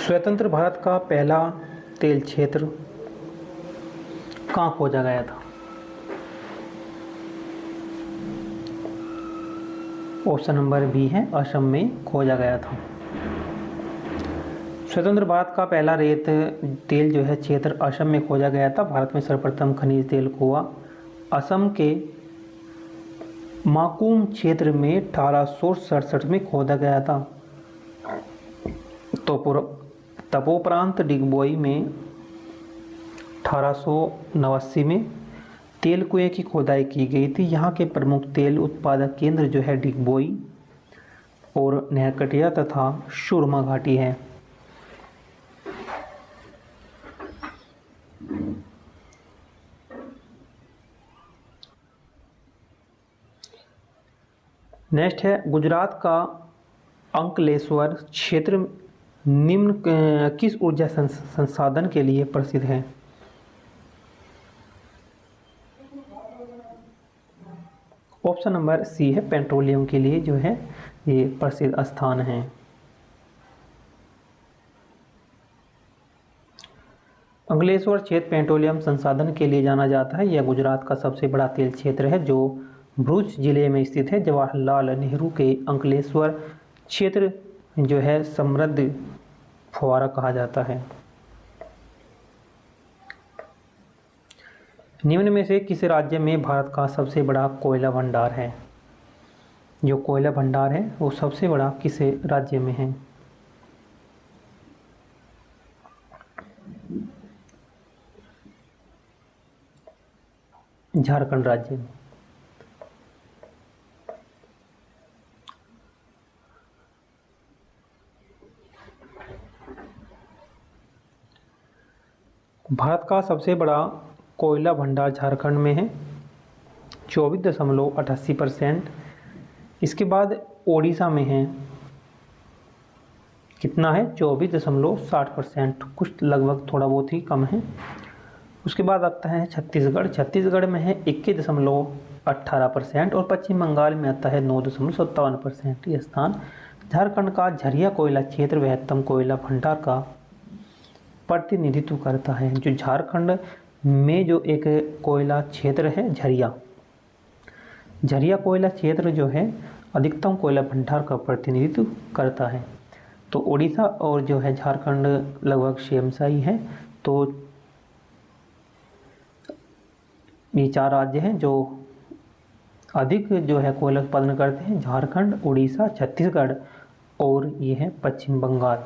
स्वतंत्र भारत का पहला तेल क्षेत्र कहाँ खोजा गया था? ऑप्शन नंबर बी है, असम में खोजा गया था। स्वतंत्र भारत का पहला रेत तेल जो है क्षेत्र असम में खोजा गया था। भारत में सर्वप्रथम खनिज तेल कुआं असम के माकुम क्षेत्र में 1867 में खोदा गया था। तपोप्रांत डिगबोई में 1889 में तेल कुएं की खोदाई की गई थी। यहाँ के प्रमुख तेल उत्पादक केंद्र जो है डिगबोई और नहरकटिया तथा सुरमा घाटी है। नेक्स्ट है, गुजरात का अंकलेश्वर क्षेत्र निम्न किस ऊर्जा संसाधन के लिए प्रसिद्ध है? ऑप्शन नंबर सी है, पेट्रोलियम के लिए जो है ये प्रसिद्ध स्थान है। अंकलेश्वर क्षेत्र पेट्रोलियम संसाधन के लिए जाना जाता है। यह गुजरात का सबसे बड़ा तेल क्षेत्र है जो भरूच जिले में स्थित है। जवाहरलाल नेहरू के अंकलेश्वर क्षेत्र जो है समृद्ध फुवारा कहा जाता है। निम्न में से किस राज्य में भारत का सबसे बड़ा कोयला भंडार है? जो कोयला भंडार है वो सबसे बड़ा किस राज्य में है? झारखंड राज्य में। भारत का सबसे बड़ा कोयला भंडार झारखंड में है, 24.88%। इसके बाद ओडिशा में है, कितना है? 24.60%, कुछ लगभग थोड़ा बहुत ही कम है। उसके बाद आता है छत्तीसगढ़। छत्तीसगढ़ में है 21.18% और पश्चिम बंगाल में आता है 9.57% ये स्थान। झारखंड का झरिया कोयला क्षेत्र वृहत्तम कोयला भंडार का प्रतिनिधित्व करता है। जो झारखंड में जो एक कोयला क्षेत्र है झरिया कोयला क्षेत्र जो है अधिकतम कोयला भंडार का प्रतिनिधित्व करता है। तो उड़ीसा और जो है झारखंड लगभग सेम सा ही है। तो ये 4 राज्य हैं जो अधिक जो है कोयला उत्पादन करते हैं, झारखंड, उड़ीसा, छत्तीसगढ़ और ये है पश्चिम बंगाल।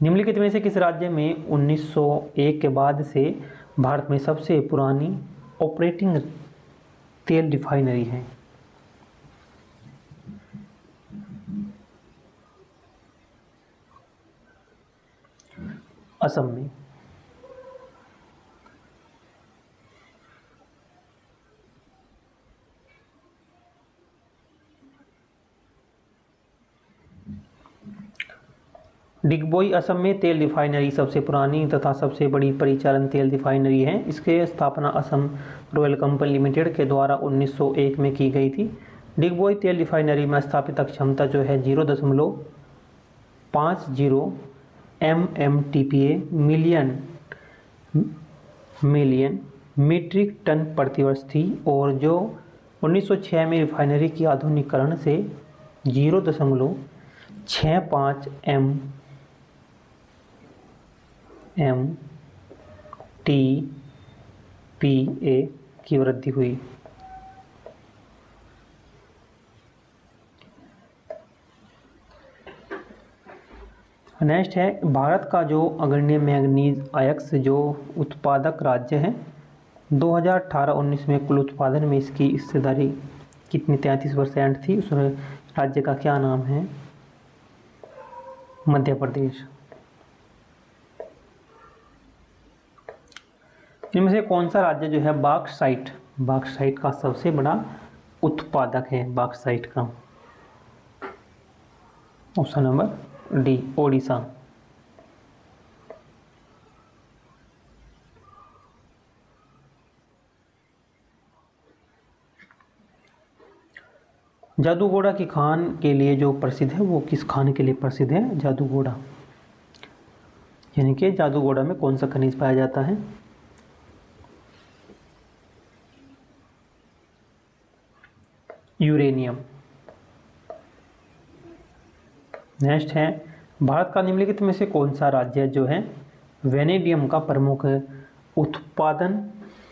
निम्नलिखित में से किस राज्य में 1901 के बाद से भारत में सबसे पुरानी ऑपरेटिंग तेल रिफाइनरी है? असम में। डिगबोई असम में तेल रिफाइनरी सबसे पुरानी तथा सबसे बड़ी परिचालन तेल रिफाइनरी है। इसके स्थापना असम रॉयल कंपनी लिमिटेड के द्वारा 1901 में की गई थी। डिगबोई तेल रिफाइनरी में स्थापित क्षमता जो है 0.50 MMTPA मिलियन मीट्रिक टन प्रतिवर्ष थी और जो 1906 में रिफाइनरी की आधुनिकीकरण से 0.65 MMTPA की वृद्धि हुई। नेक्स्ट है, भारत का जो अग्रणी मैंगनीज अयस्क जो उत्पादक राज्य है 2018-19 में कुल उत्पादन में इसकी हिस्सेदारी कितनी 33% थी। उस राज्य का क्या नाम है? मध्य प्रदेश। इनमें से कौन सा राज्य जो है बॉक्साइट का सबसे बड़ा उत्पादक है? बॉक्साइट का option number D, Odisha. Jaduguda की खान के लिए जो प्रसिद्ध है वो किस खान के लिए प्रसिद्ध है? जादूगोड़ा, यानी कि जादूगोड़ा में कौन सा खनिज पाया जाता है? यूरेनियम। नेक्स्ट है, भारत का निम्नलिखित में से कौन सा राज्य जो है वेनेडियम का प्रमुख उत्पादन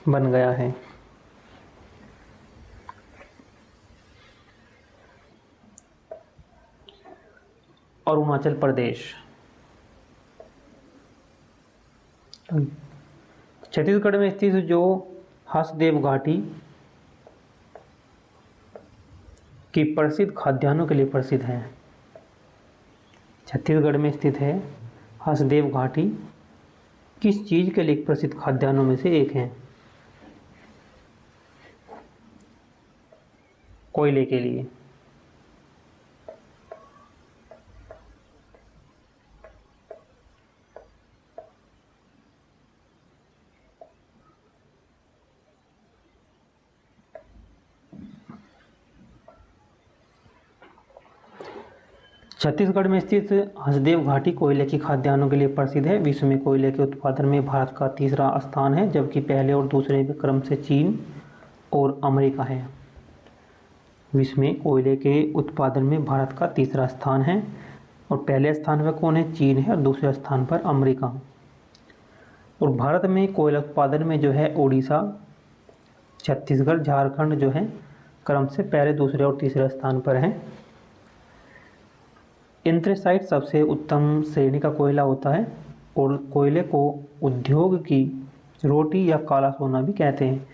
बन गया है? अरुणाचल प्रदेश। छत्तीसगढ़ में स्थित जो हसदेव घाटी की प्रसिद्ध खाद्यान्नों के लिए प्रसिद्ध है, छत्तीसगढ़ में स्थित है हसदेव घाटी किस चीज़ के लिए प्रसिद्ध खाद्यान्नों में से एक है? कोयले के लिए। छत्तीसगढ़ में स्थित हसदेव घाटी कोयले की खाद्यान्नों के लिए प्रसिद्ध है। विश्व में कोयले के उत्पादन में भारत का तीसरा स्थान है, जबकि पहले और दूसरे क्रम से चीन और अमेरिका है। विश्व में कोयले के उत्पादन में भारत का तीसरा स्थान है और पहले स्थान पर कौन है? चीन है और दूसरे स्थान पर अमेरिका। और भारत में कोयला उत्पादन में जो है उड़ीसा, छत्तीसगढ़, झारखंड जो है क्रम से पहले, दूसरे और तीसरे स्थान पर हैं। एंथ्रेसाइट सबसे उत्तम श्रेणी का कोयला होता है और कोयले को उद्योग की रोटी या काला सोना भी कहते हैं।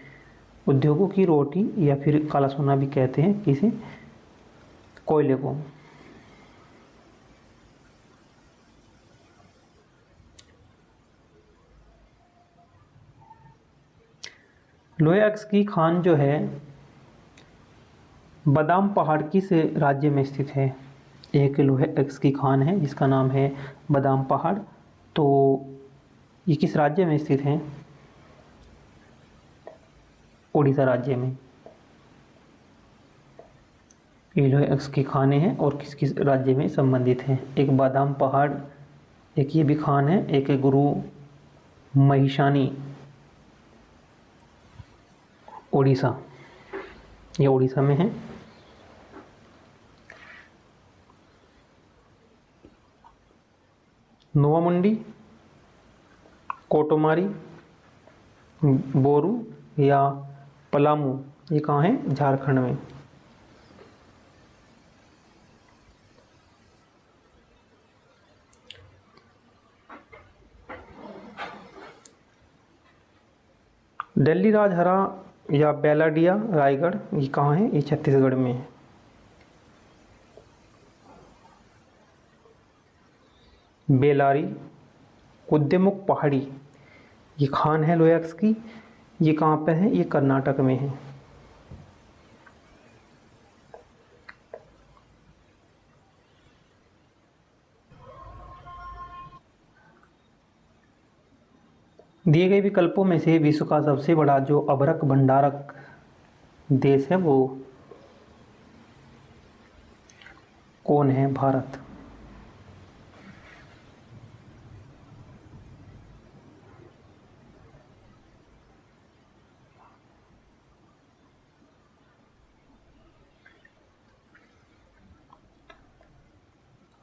उद्योगों की रोटी या फिर काला सोना भी कहते हैं किसी कोयले को। लोहे अक्स की खान जो है बादाम पहाड़ किस राज्य में स्थित है? एक लोहे अक्स की खान है जिसका नाम है बादाम पहाड़, तो ये किस राज्य में स्थित है? उड़ीसा राज्य में। ये लोहे अक्स की खानें हैं और किस किस राज्य में संबंधित हैं? एक बादाम पहाड़, एक ये भी खान है, एक गुरु महिषानी, उड़ीसा, ये उड़ीसा में है। नोवामुंडी, कोटोमारी, बोरू या पलामू, ये कहाँ है? झारखंड में। दिल्ली राजहरा या बेलाडिया रायगढ़, ये कहाँ है? ये छत्तीसगढ़ में है। बेलारी, कुद्रेमुख पहाड़ी, ये खान है लोहे अक्स की, ये कहाँ पे है? ये कर्नाटक में है। दिए गए विकल्पों में से विश्व का सबसे बड़ा जो अभ्रक भंडारक देश है वो कौन है? भारत।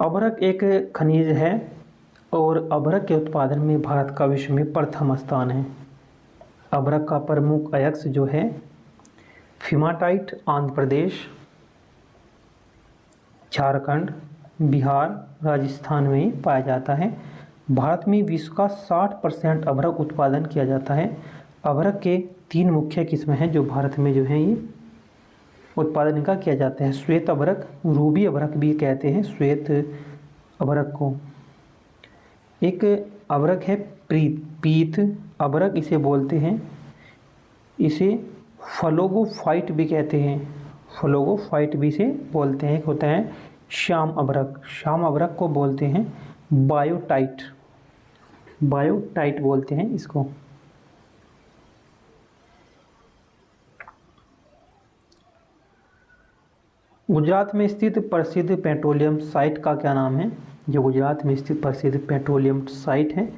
अभ्रक एक खनिज है और अभ्रक के उत्पादन में भारत का विश्व में प्रथम स्थान है। अभ्रक का प्रमुख अयस्क जो है फीमाटाइट आंध्र प्रदेश, झारखंड, बिहार, राजस्थान में पाया जाता है। भारत में विश्व का 60% अभ्रक उत्पादन किया जाता है। अभ्रक के 3 मुख्य किस्में हैं जो भारत में जो है ये उत्पादन इनका किया जाता है। श्वेत अभ्रक, रूबी अभ्रक भी कहते हैं श्वेत अभ्रक को। एक अभ्रक है पीत अभ्रक इसे बोलते हैं, इसे फ्लोगोफाइट भी कहते हैं, फ्लोगोफाइट भी इसे बोलते हैं। एक होता है श्याम अभ्रक, श्याम अभ्रक को बोलते हैं बायोटाइट, बायोटाइट बोलते हैं इसको। गुजरात में स्थित प्रसिद्ध पेट्रोलियम साइट का क्या नाम है? जो गुजरात में स्थित प्रसिद्ध पेट्रोलियम साइट है,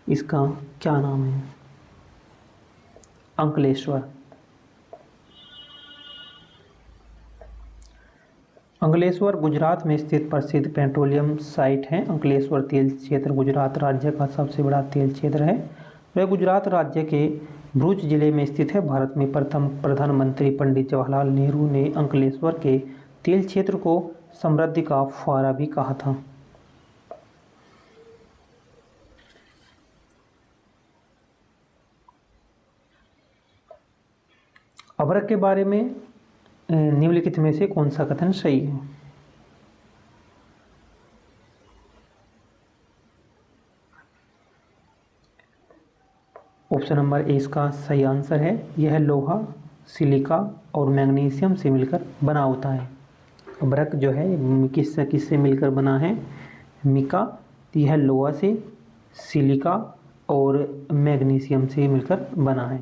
इसका क्या नाम है? अंकलेश्वर। अंकलेश्वर गुजरात में स्थित प्रसिद्ध पेट्रोलियम साइट है। अंकलेश्वर तेल क्षेत्र गुजरात राज्य का सबसे बड़ा तेल क्षेत्र है। वह गुजरात राज्य के भरूच जिले में स्थित है। भारत में प्रथम प्रधानमंत्री पंडित जवाहरलाल नेहरू ने अंकलेश्वर के तेल क्षेत्र को समृद्धि का फुहारा भी कहा था। अभ्रक के बारे में निम्नलिखित में से कौन सा कथन सही है? ऑप्शन नंबर ए इसका सही आंसर है। यह लोहा, सिलिका और मैग्नीशियम से मिलकर बना होता है। अभ्रक जो है किससे मिलकर बना है? मिका। यह लोहा से, सिलिका और मैग्नीशियम से मिलकर बना है।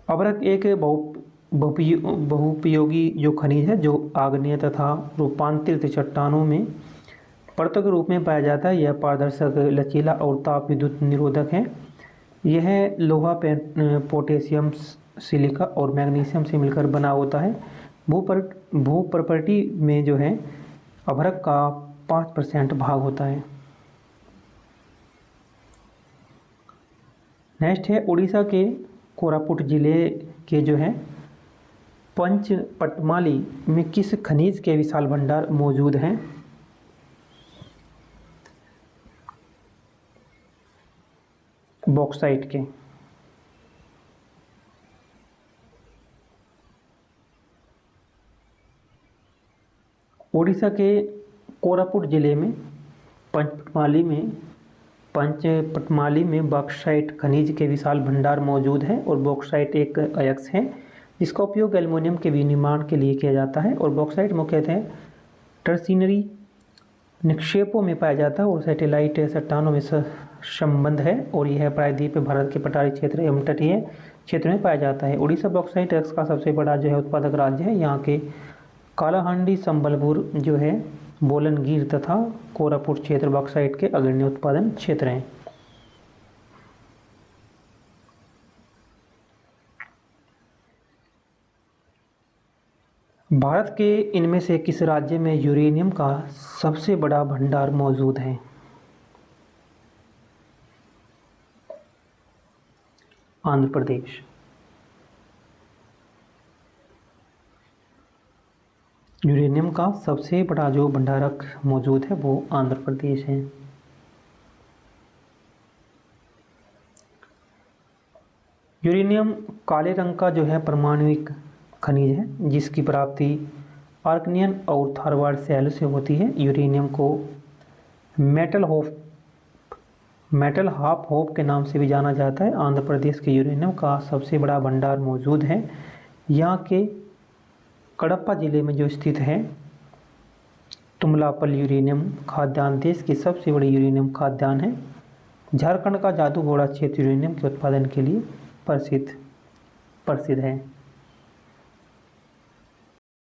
अभ्रक एक बहुपयोगी जो खनिज है, जो आग्नेय तथा रूपांतरित चट्टानों में परतों के रूप में पाया जाता है। यह पारदर्शक, लचीला और ताप विद्युत निरोधक है। यह लोहा, पोटेशियम, सिलिका और मैग्नीशियम से मिलकर बना होता है। भू प्रॉपर्टी में जो है अभ्रक का 5% भाग होता है। नेक्स्ट है उड़ीसा के कोरापुट जिले के जो है पंचपटमाली में किस खनिज के विशाल भंडार मौजूद हैं? बॉक्साइट के। उड़ीसा के कोरापुट जिले में पंचपटमाली में बॉक्साइट खनिज के विशाल भंडार मौजूद है। और बॉक्साइट एक अयस्क है जिसका उपयोग एल्युमिनियम के विनिर्माण के लिए किया जाता है। और बॉक्साइट मुख्यतः टर्शियरी निक्षेपों में पाया जाता है और सैटेलाइट चट्टानों में संबंध है। और यह प्रायद्वीप भारत के पठारी क्षेत्र एवं तटीय क्षेत्र में पाया जाता है। उड़ीसा बॉक्साइट अयस्क का सबसे बड़ा जो है उत्पादक राज्य है। यहाँ के कालाहांडी, संबलपुर जो है, बोलनगिर तथा कोरापुट क्षेत्र बॉक्साइट के अग्रणी उत्पादन क्षेत्र हैं। भारत के इनमें से किस राज्य में यूरेनियम का सबसे बड़ा भंडार मौजूद है? आंध्र प्रदेश। यूरेनियम का सबसे बड़ा जो भंडारक मौजूद है वो आंध्र प्रदेश है। यूरेनियम काले रंग का जो है परमाणुिक खनिज है जिसकी प्राप्ति आर्कनियन और थारवाड शैल से होती है। यूरेनियम को मेटल हाफ होप के नाम से भी जाना जाता है। आंध्र प्रदेश के यूरेनियम का सबसे बड़ा भंडार मौजूद है। यहाँ के कडप्पा जिले में जो स्थित है तुमलापल यूरेनियम खाद्यान्न देश की सबसे बड़ी यूरेनियम खाद्यान्न है। झारखंड का जादूगोड़ा क्षेत्र यूरेनियम के उत्पादन के लिए प्रसिद्ध है।